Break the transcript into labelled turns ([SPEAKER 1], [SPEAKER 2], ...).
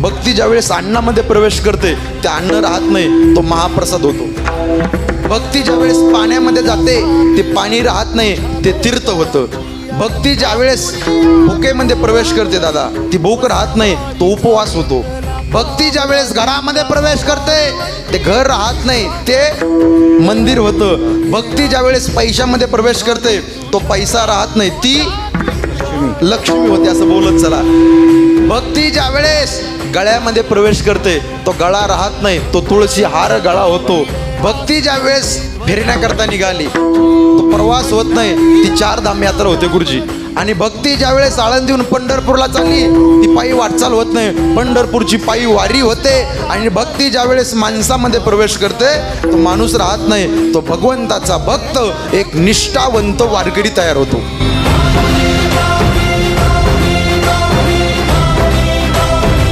[SPEAKER 1] भक्ती ज्यावेळेस अन्नामध्ये प्रवेश करते ते अन्न राहत नाही, तो महाप्रसाद होतो। भक्ती ज्यावेळेस पाण्यामध्ये जाते ते पाणी राहत नाही, ते तीर्थ होतं। भक्ती ज्यावेळेस भुकेमध्ये प्रवेश करते दादा, ती भूक राहत नाही, तो उपवास होतो। भक्ती ज्यावेळेस घरामध्ये प्रवेश करते ते घर राहत नाही, ते मंदिर होतं। भक्ती ज्यावेळेस पैशामध्ये प्रवेश करते तो पैसा राहत नाही, ती लक्ष्मी होते, असं बोलत चला। भक्ती ज्यावेळेस गळ्यामध्ये प्रवेश करते तो गळा राहत नाही, तो तुळशी हार गळा होतो। भक्ती ज्यावेळेस फिरण्याकरता निघाली तो प्रवास होत नाही, ती 4 धाम यात्रा होते गुरुजी। आणि भक्ती ज्यावेळेस आळंदीहून पंढरपूरला चालली ती पायी वाटचाल होत नाही, पंढरपूरची पायी वारी होते। आणि भक्ती ज्यावेळेस माणसामध्ये प्रवेश करते तो माणूस राहत नाही, तो भगवंताचा भक्त, एक निष्ठावंत वारकरी तयार होतो।